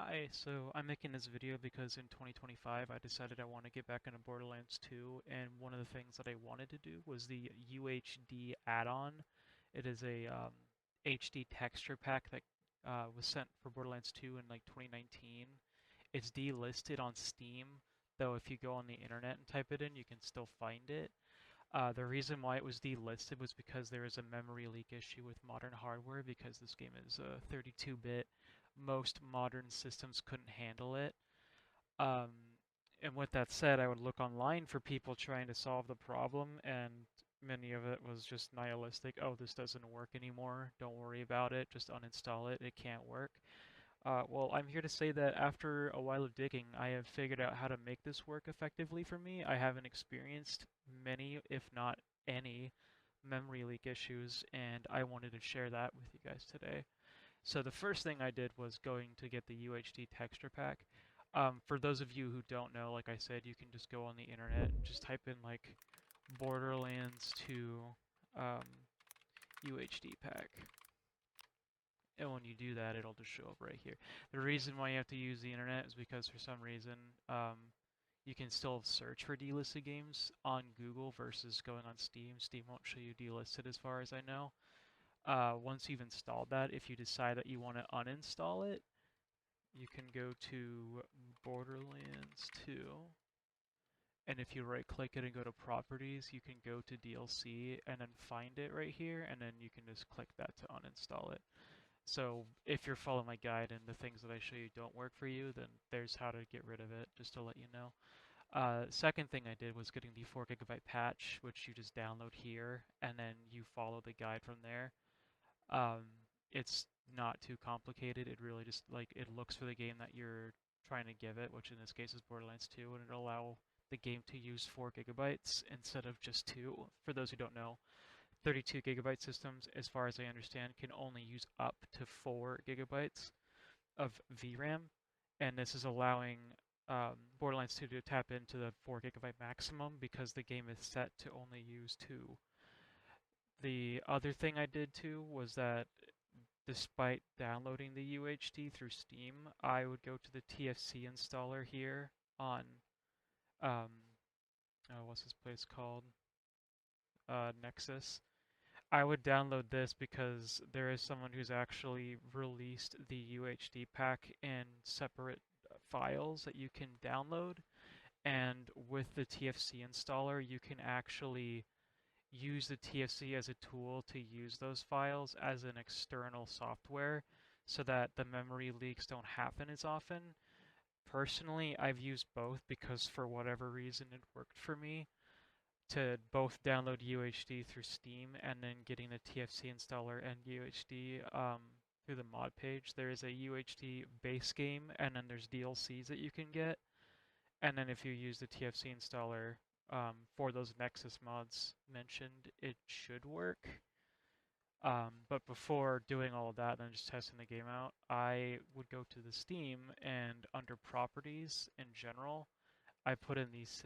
Hi, so I'm making this video because in 2025 I decided I want to get back into Borderlands 2, and one of the things that I wanted to do was the UHD add-on. It is a HD texture pack that was sent for Borderlands 2 in like 2019. It's delisted on Steam, though if you go on the internet and type it in, you can still find it. The reason why it was delisted was because there is a memory leak issue with modern hardware because this game is 32-bit. Most modern systems couldn't handle it. Um, and with that said, I would look online for people trying to solve the problem, and many of it was just nihilistic. Oh, this doesn't work anymore. Don't worry about it. Just uninstall it. It can't work. Well, I'm here to say that after a while of digging, I have figured out how to make this work effectively for me. I haven't experienced many, if not any, memory leak issues, and I wanted to share that with you guys today. So the first thing I did was going to get the UHD texture pack. For those of you who don't know, like I said, you can just go on the internet and just type in like Borderlands 2 um, UHD pack. And when you do that, it'll just show up right here. The reason why you have to use the internet is because for some reason, you can still search for delisted games on Google versus going on Steam. Steam won't show you delisted as far as I know. Once you've installed that, if you decide that you want to uninstall it, you can go to Borderlands 2. And if you right click it and go to properties, you can go to DLC and then find it right here, and then you can just click that to uninstall it. So if you're following my guide and the things that I show you don't work for you, then there's how to get rid of it, just to let you know. Second thing I did was getting the 4 GB patch, which you just download here, and then you follow the guide from there. Um, it's not too complicated. It really just like it looks for the game that you're trying to give it, which in this case is Borderlands 2, and it'll allow the game to use 4 GB instead of just 2. For those who don't know, 32 GB systems, as far as I understand, can only use up to 4 GB of VRAM, and this is allowing Borderlands 2 to tap into the 4 GB maximum because the game is set to only use 2. The other thing I did too was that despite downloading the UHD through Steam, I would go to the TFC installer here on, um, what's this place called? Nexus. I would download this because there is someone who's actually released the UHD pack in separate files that you can download. And with the TFC installer, you can actually use the TFC as a tool to use those files as an external software so that the memory leaks don't happen as often. Personally, I've used both because for whatever reason it worked for me to both download UHD through Steam and then getting the TFC installer and UHD through the mod page. There is a UHD base game, and then there's DLCs that you can get. And then if you use the TFC installer for those Nexus mods mentioned, it should work. But before doing all of that and just testing the game out, I would go to the Steam and under properties in general, I put in these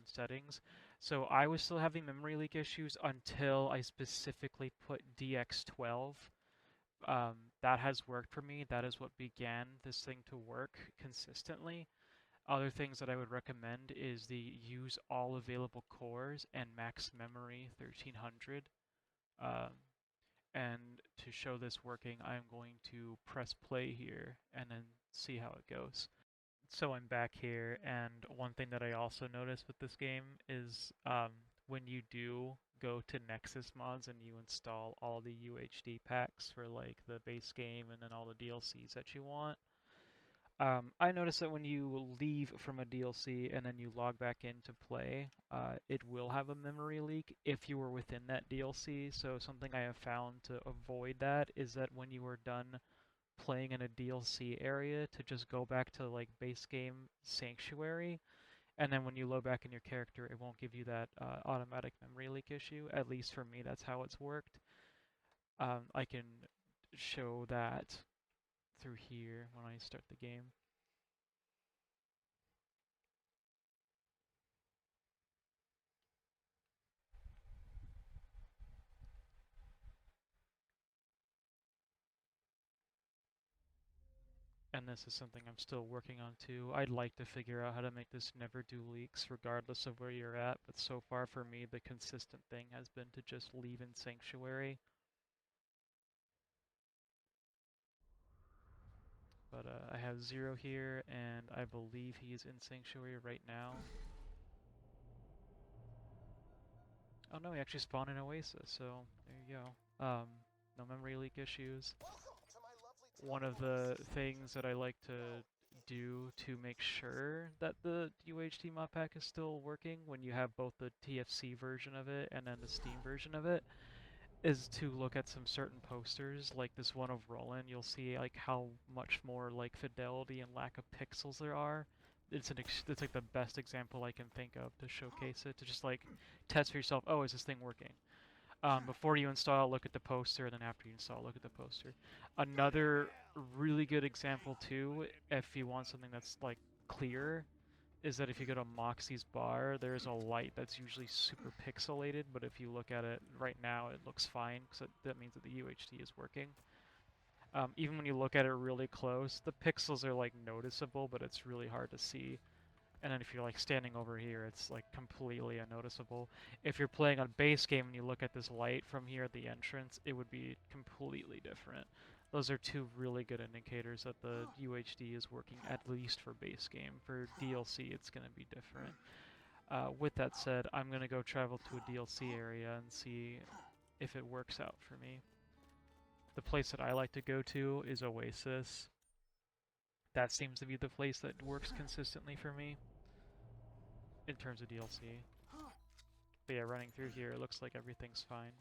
settings. So I was still having memory leak issues until I specifically put DX12. That has worked for me. That is what began this thing to work consistently. Other things that I would recommend is the use all available cores and max memory 1300. Um, and to show this working, I'm going to press play here and then see how it goes. So I'm back here, and one thing that I also noticed with this game is when you do go to Nexus mods and you install all the UHD packs for like the base game and then all the DLCs that you want, I noticed that when you leave from a DLC and then you log back in to play, it will have a memory leak if you were within that DLC. So something I have found to avoid that is that when you are done playing in a DLC area, to just go back to like base game Sanctuary, and then when you load back in your character, it won't give you that automatic memory leak issue. At least for me, that's how it's worked. I can show that through here when I start the game. and this is something I'm still working on too. I'd like to figure out how to make this never do leaks regardless of where you're at, but so far for me the consistent thing has been to just leave in Sanctuary. But I have Zero here, and I believe he is in Sanctuary right now. Oh no, he actually spawned in Oasis, so there you go. No memory leak issues. One of the things that I like to do to make sure that the UHD mod pack is still working when you have both the TFC version of it and then the Steam version of it is to look at some certain posters, like this one of Roland. You'll see like how much more like fidelity and lack of pixels there are. It's it's like the best example I can think of to showcase it, to just like test for yourself. Oh, is this thing working? Before you install, look at the poster, and then after you install, look at the poster. Another really good example too, if you want something that's like clear, is that if you go to Moxie's bar, there's a light that's usually super pixelated, but if you look at it right now, it looks fine, because that means that the UHD is working. Even when you look at it really close, the pixels are like noticeable, but it's really hard to see. And then if you're like standing over here, it's like completely unnoticeable. If you're playing on base game and you look at this light from here at the entrance, it would be completely different. Those are two really good indicators that the UHD is working, at least for base game. For DLC, it's going to be different. With that said, I'm going to go travel to a DLC area and see if it works out for me. The place that I like to go to is Oasis. That seems to be the place that works consistently for me in terms of DLC. But yeah, running through here, it looks like everything's fine.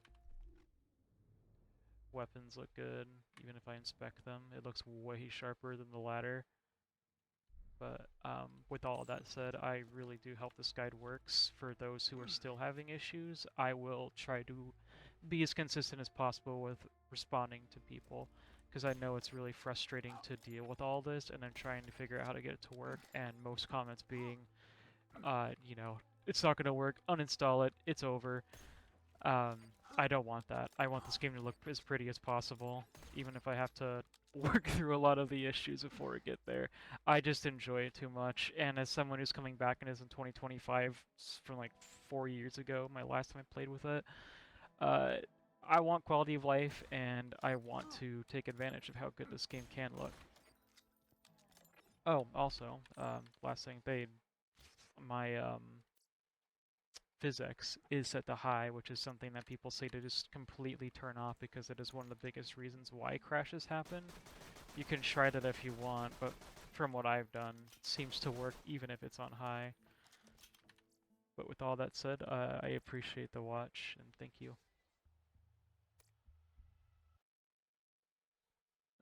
Weapons look good, even if I inspect them. It looks way sharper than the ladder. But with all of that said, I really do hope this guide works for those who are still having issues. I will try to be as consistent as possible with responding to people, because I know it's really frustrating to deal with all this and then trying to figure out how to get it to work, and most comments being, you know, it's not going to work, uninstall it, it's over. I don't want that. I want this game to look as pretty as possible, even if I have to work through a lot of the issues before I get there. I just enjoy it too much, and as someone who's coming back and is in 2025 from like 4 years ago, my last time I played with it, I want quality of life, and I want to take advantage of how good this game can look. Oh, also, last thing, my physics is set to high, which is something that people say to just completely turn off because it is one of the biggest reasons why crashes happen. You can try that if you want, but from what I've done, it seems to work even if it's on high. But with all that said, I appreciate the watch, and thank you.